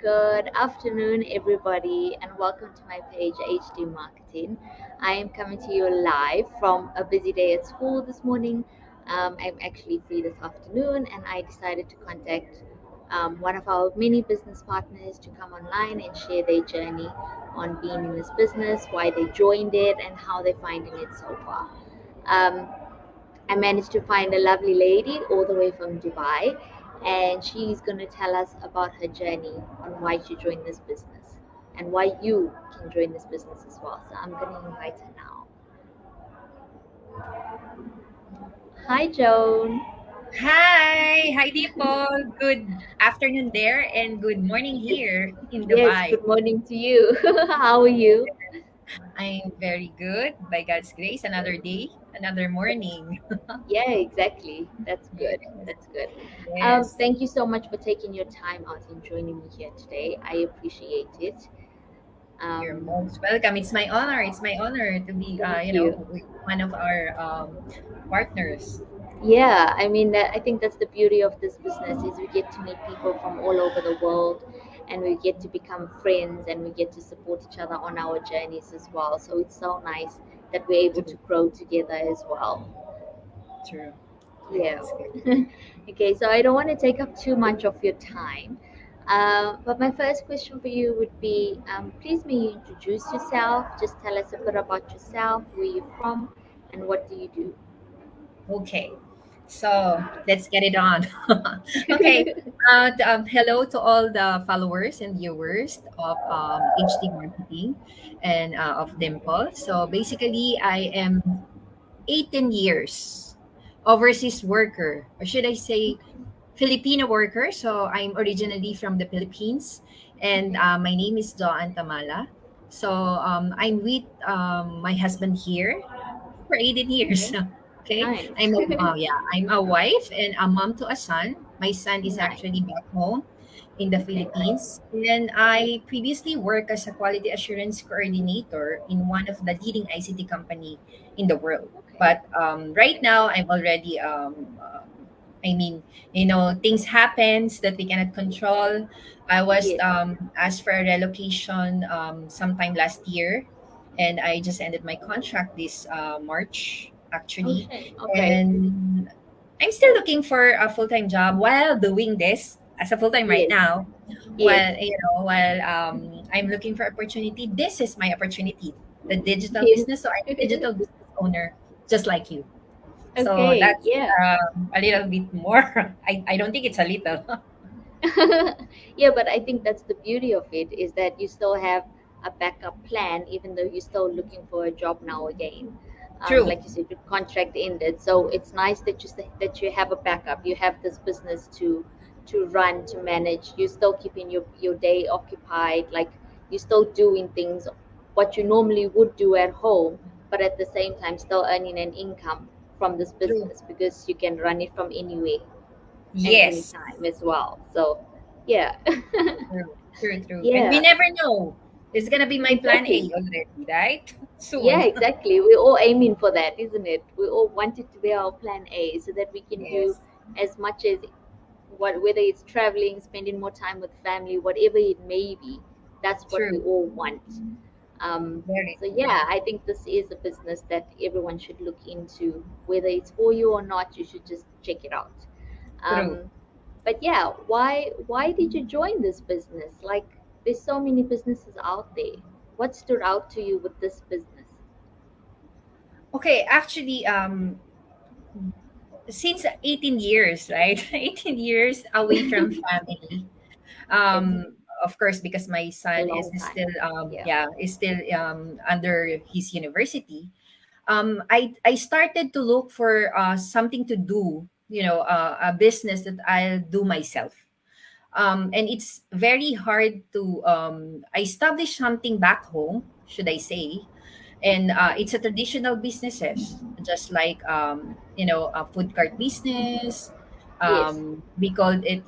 Good afternoon, everybody, and welcome to my page, HD Marketing. I am coming to you live from a busy day at school this morning. I'm actually free this afternoon, and I decided to contact one of our many business partners to come online and share their journey on being in this business, why they joined it, and how they're finding it so far. Um, I managed to find a lovely lady all the way from Dubai, and she's going to tell us about her journey on why she joined this business and why you can join this business as well. So I'm going to invite her now. Hi, Joan. Hi, Dimple. Good afternoon there and good morning Yes, here in yes, Dubai. good morning to you. How are you? I'm very good by God's grace. Another day, another morning. Yeah, exactly. That's Yes, good. That's good. yes. Thank you so much for taking your time out and joining me here today. I appreciate it. You're Um, most welcome. It's my honor. It's my honor to be, Thank you. one of our partners. Yeah, I mean, I think that's the beauty of this business is we get to meet people from all over the world, and we get to become friends, and we get to support each other on our journeys as well. So it's so nice that we're able to True, grow together as well. true. Yeah. That's good. Okay, so I don't want to take up too much of your time. But my first question for you would be, please may you introduce yourself? Just tell us a bit about yourself, where you're from, and what do you do? Okay, so let's get it on. Okay, hello to all the followers and viewers of HD Marketing and of Dimple. So basically, I am 18 years overseas worker, or should I say Filipino worker. So I'm originally from the Philippines, and Okay, my name is Joan Tamala. So I'm with my husband here for 18 years. okay, Okay, nice. I'm a wife and a mom to a son. My son is Nice. actually back home in the Okay. Philippines, and I previously worked as a quality assurance coordinator in one of the leading ICT company in the world. Okay. But right Okay. now, I'm already I mean, things happens that we cannot control. I was Yes. asked for a relocation sometime last year, and I just ended my contract this March Oh actually, shit. Okay. and I'm still looking for a full time job while doing this as a full time right Yes. now. Yes. While I'm looking for opportunity, this is my opportunity, the digital Yes. business. So I'm a digital business owner, just like you. So Okay. that's Yeah. a little bit more. I don't think it's a little. Yeah, but I think that's the beauty of it is that you still have a backup plan, even though you're still looking for a job now again. True. Like you said, your contract ended, so it's nice that you say that you have a backup. You have this business to run, to manage. You're still keeping your day occupied. Like you're still doing things what you normally would do at home, but at the same time still earning an income from this True. business because you can run it from anywhere and Yes. anytime as well. So, yeah, True. True. True. And we yeah, never know. It's gonna be my plan A exactly. already, right? Yeah, Soon. exactly. We're all aiming for that, isn't it? We all want it to be our plan A so that we can do Yes. as much as whether it's traveling, spending more time with family, whatever it may be. That's what we True. all want. Very So true. yeah, I think this is a business that everyone should look into. Whether it's for you or not, you should just check it out. True. Um, but yeah, why did you join this business? Like, there's so many businesses out there. What stood out to you with this business? Okay, actually, since 18 years, right? 18 years away from family. It's Of course, because my a son is long time. still, Yeah. under his university. I started to look for something to do, a business that I'll do myself. And it's very hard to establish something back home, should I say. And it's a traditional businesses, just like a food cart business. Yes. We call it,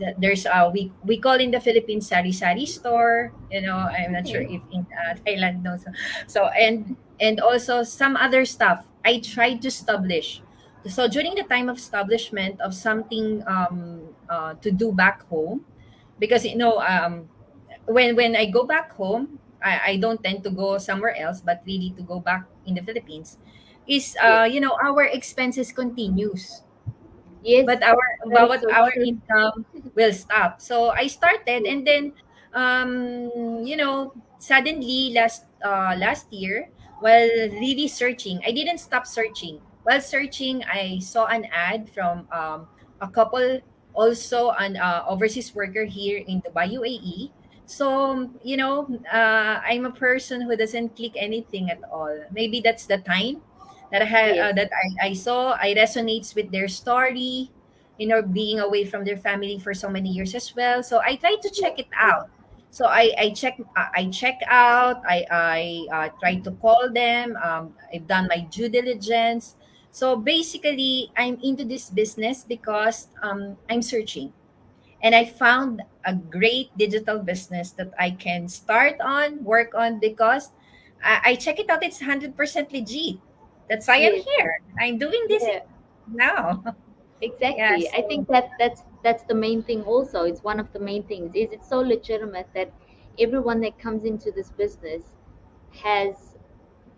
we call in the Philippines sari sari store. I'm not sure Okay. if in Thailand knows. So and also some other stuff I tried to establish. So during the time of establishment of something to do back home, because when I go back home, I don't tend to go somewhere else, but really to go back in the Philippines, is Yes. our expenses continues, Yes, but our that is but so our true. income will stop. So I started, Yes. and then suddenly last year, while really searching, I didn't stop searching. While searching, I saw an ad from a couple, also an overseas worker here in Dubai UAE. So I'm a person who doesn't click anything at all. Maybe that's the time Yes. that I saw. I resonates with their story, being away from their family for so many years as well. So I tried to check Yes. it out. So I check out. I tried to call them. I've done my due diligence. So basically, I'm into this business because I'm searching, and I found a great digital business that I can start on, work on, because I check it out. It's 100% legit. That's why I'm Yes. here. I'm doing this Yeah. now. Yeah. Exactly. I So think that's the main thing also. It's one of the main things. Is it's so legitimate that everyone that comes into this business has,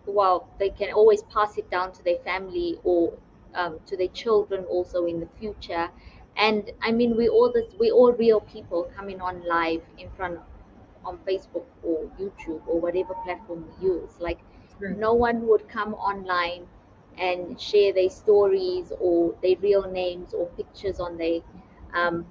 well, they can always pass it down to their family or to their children also in the future. And I mean, we all real people coming on live in front on Facebook or YouTube or whatever platform we use. Like, true. no one would come online and share their stories or their real names or pictures on their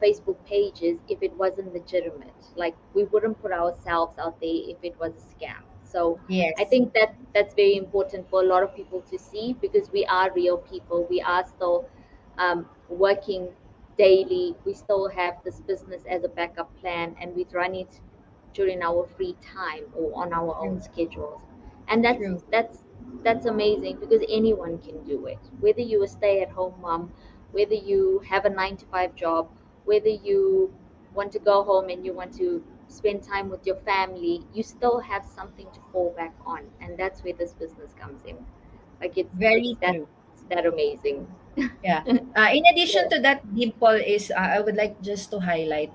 Facebook pages if it wasn't legitimate. Like, we wouldn't put ourselves out there if it was a scam. So I Yes. think that that's very important for a lot of people to see, because we are real people. We are still working daily. We still have this business as a backup plan, and we run it during our free time or on our own True. schedules. And that's True. that's that's amazing, because anyone can do it. Whether you're a stay-at-home mom, whether you have a 9 to 5 job, whether you want to go home and you want to spend time with your family, you still have something to fall back on, and that's where this business comes in. Like, it's Very that true. it's that amazing. Yeah. In addition Yeah. to that, Dimple, is I would like just to highlight,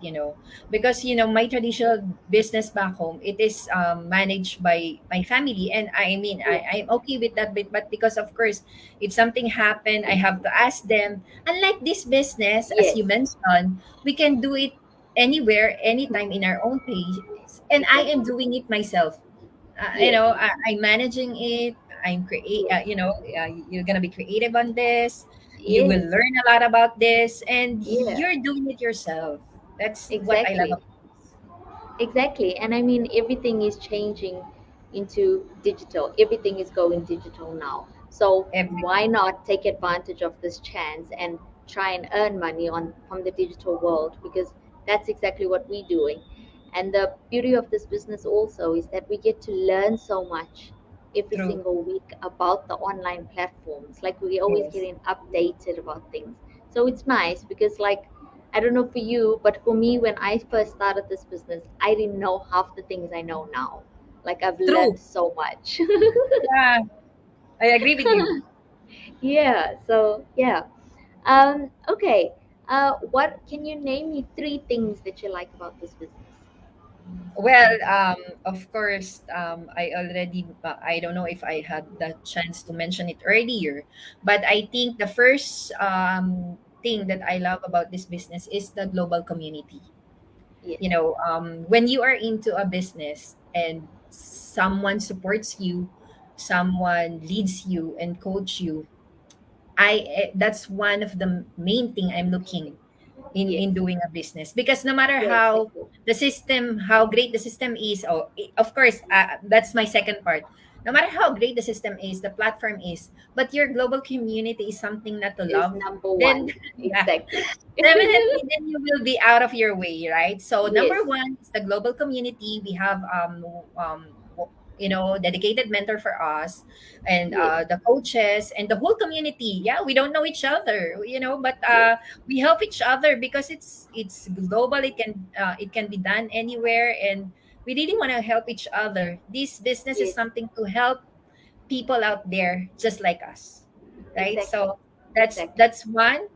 because my traditional business back home, it is managed by my family, and I mean Yes. I'm okay with that bit, but because of course, if something happened, I have to ask them. Unlike this business, as Yes. you mentioned, we can do it anywhere, anytime in our own page, and I am Exactly. doing it myself. Yes. I'm managing it. Yes. You're gonna be creative on this. You will Yes. learn a lot about this, and Yeah. you're doing it yourself. That's what I love Exactly. about this. Exactly. And I mean, everything is changing into digital. Everything is going digital now. So why Everything. not take advantage of this chance and try and earn money on from the digital world? Because that's exactly what we're doing. And the beauty of this business also is that we get to learn so much every True. single week about the online platforms. Like, we always Yes. getting updated about things. So it's nice because, like, I don't know for you, but for me, when I first started this business, I didn't know half the things I know now. Like, I've True. learned so much. Yeah, I agree with you. Yeah. So yeah. Okay. What can you name me three things that you like about this business? Well, of course, I don't know if I had the chance to mention it earlier, but I think the first thing that I love about this business is the global community. Yes. When you are into a business and someone supports you, someone leads you and coach you, that's one of the main thing I'm looking Yes. in doing a business, because no matter Yeah. Exactly. how great the system is, of course, that's my second part. No matter how great the system is, the platform is, but your global community is something not to Is love, number then one. yeah, Exactly. definitely, then you will be out of your way, right? So Yes. number one is the global community. We have dedicated mentor for us, and Yes. the coaches and the whole community. Yeah, we don't know each other, but Yes. we help each other because it's global. It can be done anywhere, and we really want to help each other. This business is Yes. something to help people out there just like us, right? Exactly. So that's Exactly. that's one.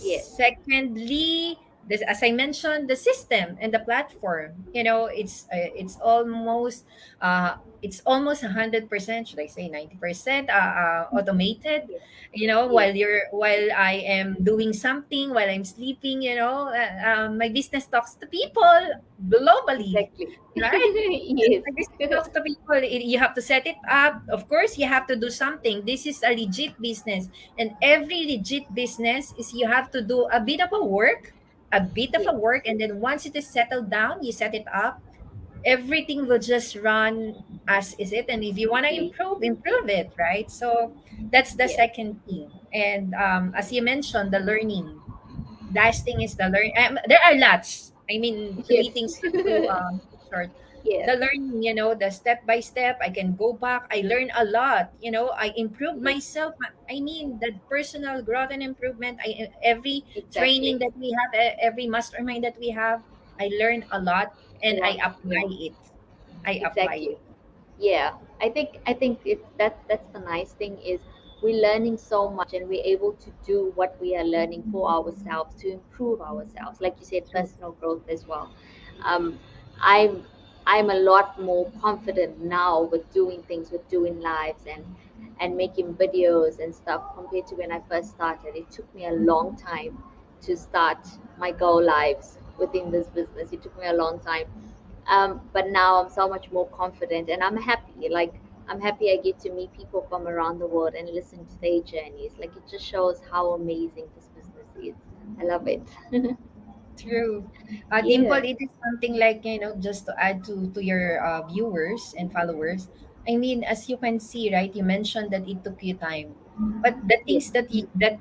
Yes. Secondly, this, as I mentioned, the system and the platform. It's almost 100%. Should I say 90% automated? Yes. Yes. While I am doing something, while I'm sleeping, my business talks to people globally, Exactly. right? Yes. Like this talks to people. You have to set it up. Of course, you have to do something. This is a legit business, and every legit business is you have to do a bit of Yes. a work, and then once it is settled down, you set it up. Everything will just run as is it, and if you want to Easily. improve it, right? So that's the Yes. second thing. And as you mentioned, the learning. Last thing is the learn. There are lots. I mean, three Yes. things just to keep short. Yeah. The learning, the step by step. I can go back. I learn a lot. I improve Yes. myself. I mean, the personal growth and improvement. Every Exactly. training that we have, every mastermind that we have, I learn a lot and I Around. apply Yeah. it. I apply Exactly. it. Yeah, I think that's the nice thing is we're learning so much and we're able to do what we are learning for ourselves to improve ourselves, like you said, True. personal growth as well. um, i'm I'm a lot more confident now with doing things, with doing lives and making videos and stuff compared to when I first started. It took me a long time to start my go lives within this business. It took me a long time, but now I'm so much more confident and I'm happy. Like, I'm happy I get to meet people from around the world and listen to their journeys. Like, it just shows how amazing this business is. I love it. True. Yeah. Dimple, it is something like, just to add to your viewers and followers. I mean, as you can see, right, you mentioned that it took you time. But the Yes. things that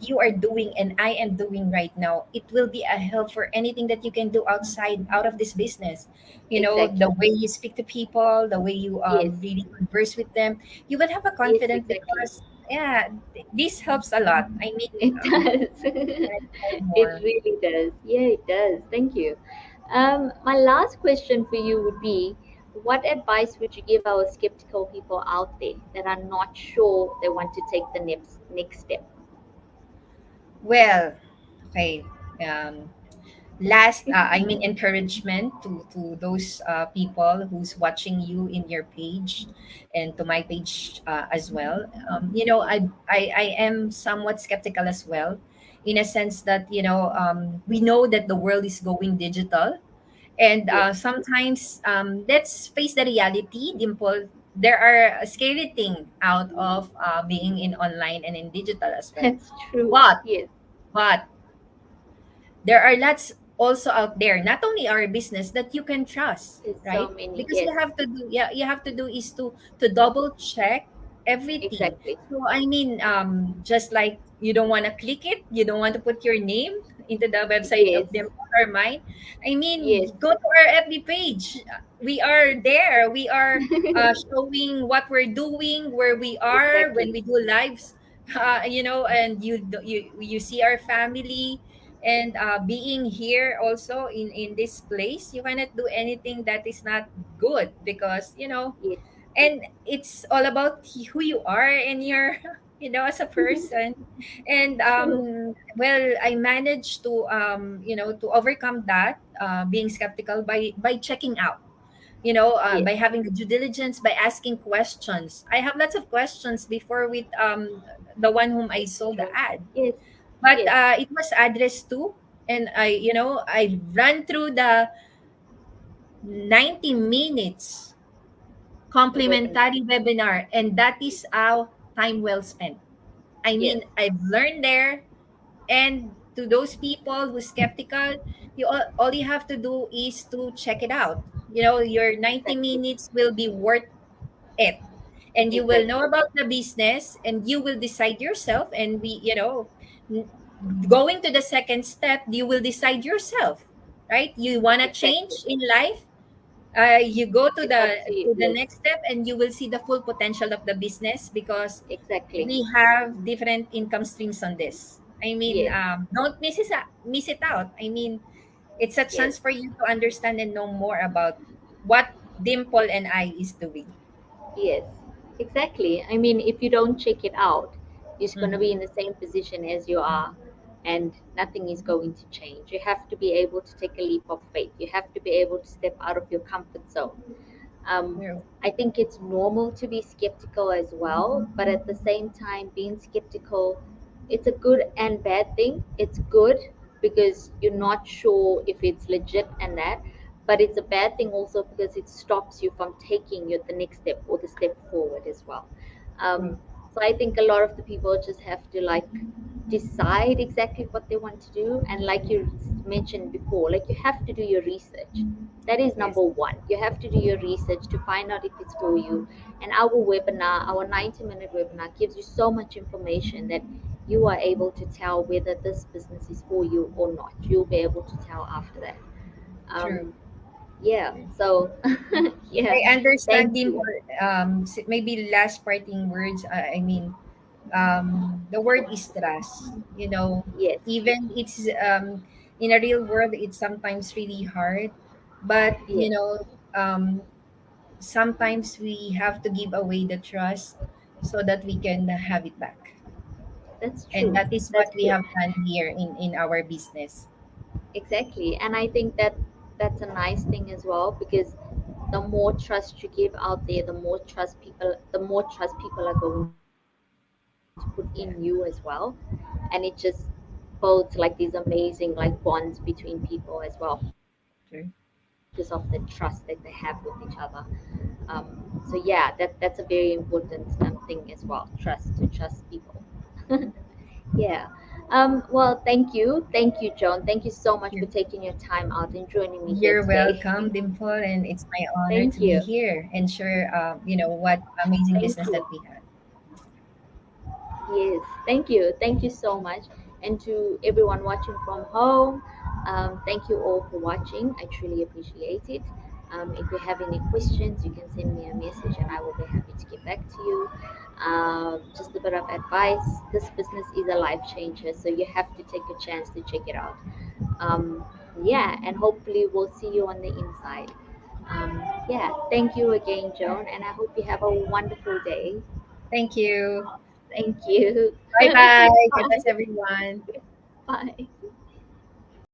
you are doing and I am doing right now, it will be a help for anything that you can do out of this business. The Exactly. way you speak to people, the way you Yes. really converse with them, you will have a Yes. confidence Exactly. because, yeah, this helps a lot. I mean, It does. It more. really does. Yeah, it does. Thank you. My last question for you would be, what advice would you give our skeptical people out there that are not sure they want to take the next step? Well, okay. Last, I mean, encouragement to those people who's watching you in your page, and to my page as well. I am somewhat skeptical as well, in a sense that we know that the world is going digital, and Yes, sometimes, let's face the reality, Dimple. There are a scary thing out of being in online and in digital as well. that's true. But Yes, but there are lots also out there, not only our business, that you can trust, there's so right? many. Because Yes, you have to do is to double check everything. exactly. So I mean, just like you don't want to click it, you don't want to put your name into the website Yes, of them or mine. I mean, yes, go to our FB page. We are there. We are showing what we're doing, where we are when exactly. we do lives. And you see our family, and being here also in this place, you cannot do anything that is not good, because Yes, and it's all about who you are and your as a person. And true. well, I managed to overcome that, being skeptical, by checking out, Yes, by having the due diligence, by asking questions. I have lots of questions before with the one whom I sold the true. ad, Yes, but yes, it was addressed to, and I ran through the 90 minutes the webinar. complimentary webinar, and that is our time well spent. I Yes, mean, I've learned there. And to those people who skeptical, all you have to do is to check it out. Your 90 exactly, minutes will be worth it, and you will know exactly, about the business, and you will decide yourself. And n- going to the second step, you will decide yourself, right? You want to change exactly. in life, you go to It's up the to you. to the Yes, next step, and you will see the full potential of the business, because exactly. we have different income streams on this. I mean, Yes, don't miss it out. I mean, it's a yes, chance for you to understand and know more about what Dimple and I is doing. yes, exactly. I mean, if you don't check it out, you're going to Mm-hmm. be in the same position as you are. and nothing is going to change. You have to be able to take a leap of faith. You have to be able to step out of your comfort zone. um, True. I think it's normal to be skeptical as well, but at the same time, being skeptical, it's a good and bad thing. It's good because you're not sure if it's legit and that, but it's a bad thing also because it stops you from taking the next step or the step forward as well. True. Um, so I think a lot of the people just have to like decide exactly what they want to do, and like you mentioned before, like you have to do your research. That is Yes. number one. You have to do your research to find out if it's for you. And our webinar, our 90-minute webinar, gives you so much information that you are able to tell whether this business is for you or not. You'll be able to tell after that. True. um, yeah, True. so yeah, I understand, thank Dimple. you. Maybe last parting words. I mean, the word is trust. Yes, Even it's in a real world, it's sometimes really hard, but yes, sometimes we have to give away the trust so that we can have it back, that's and true. that is what That's we true. have done here in our business. Exactly. And I think that that's a nice thing as well, because the more trust you give out there, the more trust people are going to put in you as well. And it just builds like these amazing like bonds between people as well because of the trust that they have with True. each other. So yeah, that's a very important thing as well. Trust to trust people. Yeah. Well, thank you, Joan. Thank you so much for taking your You're, time out and joining me here today. you're welcome, Dimple, and it's my Thank honor to you. be here and share, what amazing Thank business you. that we had. Yes, thank you. Thank you so much. And to everyone watching from home, thank you all for watching. I truly appreciate it. If you have any questions, you can send me a message and I will be happy to get back to you. Just a bit of advice, this business is a life changer, so you have to take a chance to check it out. Um, yeah, and hopefully, we'll see you on the inside. Yeah, thank you again, Joan, and I hope you have a wonderful day. Thank you. Thank you. Bye bye. God Bye. bless everyone. Bye.